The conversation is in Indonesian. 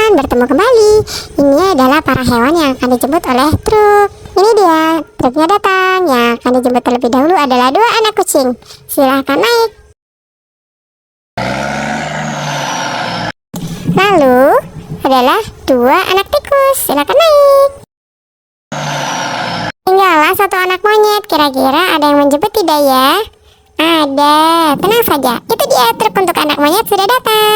teman-teman, bertemu kembali. Ini adalah para hewan yang akan dijemput oleh truk. Ini dia, truknya datang. Yang akan dijemput terlebih dahulu adalah 2 anak kucing. Silahkan naik. Lalu adalah 2 anak tikus. Silahkan naik. Tinggallah 1 anak monyet. Kira-kira ada yang menjemput tidak ya? Ada, tenang saja. Itu dia, truk untuk anak monyet sudah datang.